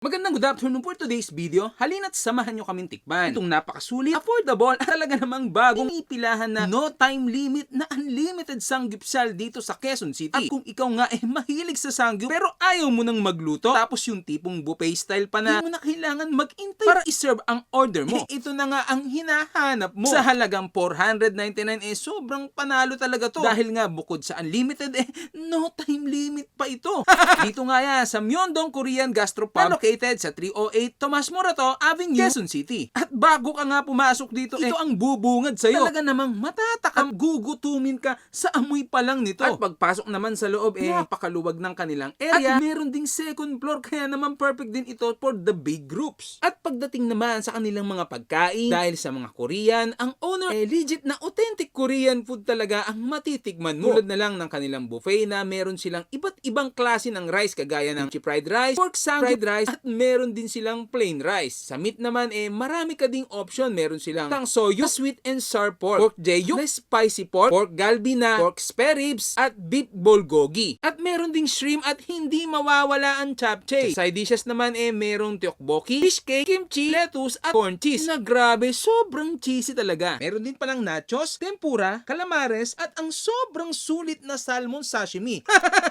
Magandang good afternoon for today's video. Halina't samahan nyo kaming tikman itong napakasulit, affordable at talaga namang bagong ipilahan na no time limit na unlimited sanggupsal dito sa Quezon City. At kung ikaw nga mahilig sa sangyup pero ayaw mo nang magluto, tapos yung tipong buffet style pa na, hindi mo na kailangan mag-intay para iserve ang order mo. Ito na nga ang hinahanap mo. Sa halagang 499 sobrang panalo talaga to. Dahil nga bukod sa unlimited no time limit pa ito. Dito nga yan sa Myeongdong Korean Gastropub, located sa 308 Tomas Morato Avenue, Quezon City. At bago ka nga pumasok dito, ito ang bubungad sa'yo. Talaga namang matatakam, gugutumin ka sa amoy pa lang nito. At pagpasok naman sa loob, napakaluwag ng kanilang area. At meron ding second floor, kaya naman perfect din ito for the big groups. At pagdating naman sa kanilang mga pagkain, dahil sa mga Korean, ang owner legit na authentic Korean food talaga ang matitikman mo. Tulad na lang ng kanilang buffet na meron silang iba't ibang klase ng rice, kagaya ng kimchi fried rice, pork samgyup fried rice, at meron din silang plain rice. Sa meat naman, marami ka ding option. Meron silang tangsoyo, sweet and sour pork jeyu, spicy pork galbi na, pork spare ribs, at beef bulgogi. At meron ding shrimp at hindi mawawala ang japchae. Sa side dishes naman, merong tteokbokki, fish cake, kimchi, lettuce, at corn cheese. Na grabe, sobrang cheesy talaga. Meron din palang nachos, tempura, calamares, at ang sobrang sulit na salmon sashimi.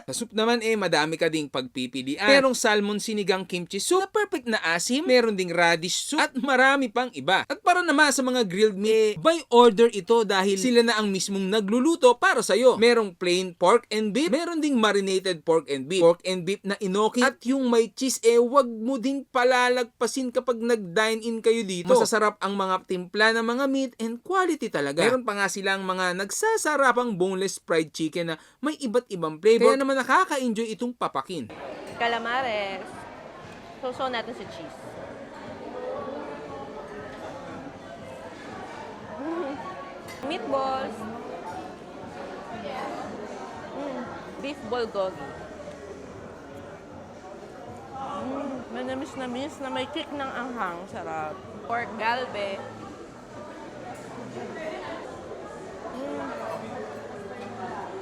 Sa soup naman, madami ka ding pagpipilian. Merong salmon sinigang kimchi soup na perfect na asim, meron ding radish soup, at marami pang iba. At para naman sa mga grilled meat, by order ito dahil sila na ang mismong nagluluto para sa'yo. Merong plain pork and beef, meron ding marinated pork and beef na inoki, at yung may cheese, wag mo ding palalagpasin kapag nag-dine in kayo dito. Masasarap ang mga timpla ng mga meat and quality talaga. Meron pa nga silang mga nagsasarapang boneless fried chicken na may iba't ibang flavor. Kaya naman nakaka-enjoy itong papakin. Calamares. Sausaw natin sa cheese. Meatballs. Beef bulgogi. Manamis na may kick ng anghang. Sarap. Pork galbi.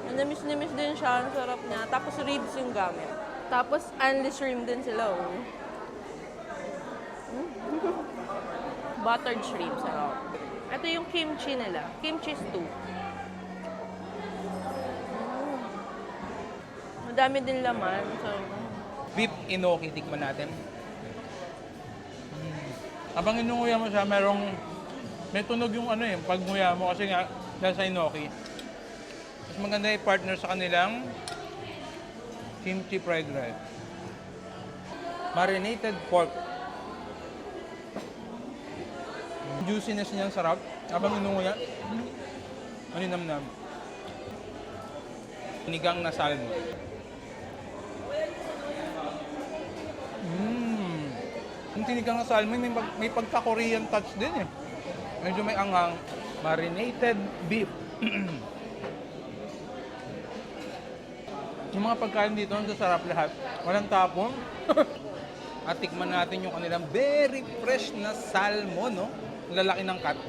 Manamis din siya. Ang sarap niya. Tapos ribs yung gamit. Tapos only shrimp din sila. Buttered shrimp, sarap. Ito yung kimchi nila. Kimchi stew. Madami din laman. So, Beef inoki, tikman natin. Habang inunguya mo siya, may tunog yung pag-nguya mo kasi nga, dahil sa inoki. Mas maganda i-partner sa kanilang kimchi fried rice. Marinated pork. Juiciness niya, sarap. Habang inunguya, maninamnam. Sinigang na salmon. Yung sinigang na salmon, may pagka-Korean touch din Medyo may anghang. Marinated beef. Yung mga pagkain dito, ang sarap lahat. Walang tapon. At tikman natin yung kanilang very fresh na salmon, no? Lalaki ng cut.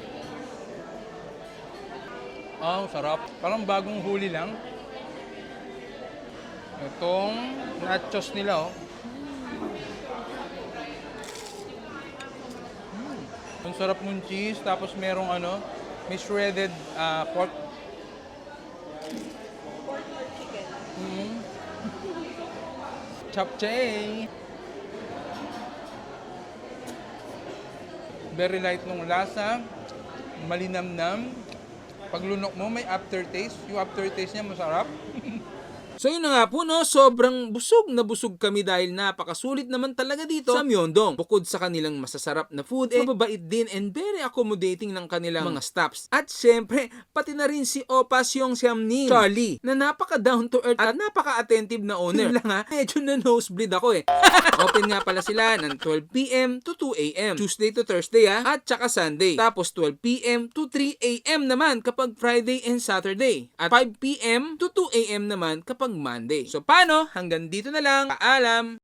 Sarap. Parang bagong huli lang. Itong nachos nila, Ang sarap ng cheese, tapos merong may shredded pork. chicken. Japchae. Very light nung lasa, malinamnam. Pag lunok mo, may aftertaste. Yung aftertaste niya masarap. So yun na nga po, no, sobrang busog na busog kami dahil napakasulit naman talaga dito sa Myeongdong. Bukod sa kanilang masasarap na food, mababait din and very accommodating ng kanilang mga staffs. At syempre, pati na rin si Opa Seong Samnim Charlie, na napaka down to earth at napaka attentive na owner. Lang medyo na nosebleed ako Open nga pala sila ng 12 PM to 2 AM, Tuesday to Thursday at saka Sunday. Tapos 12 PM to 3 AM naman kapag Friday and Saturday. At 5 PM to 2 AM naman kapag Monday. So paano? Hanggang dito na lang. Paalam!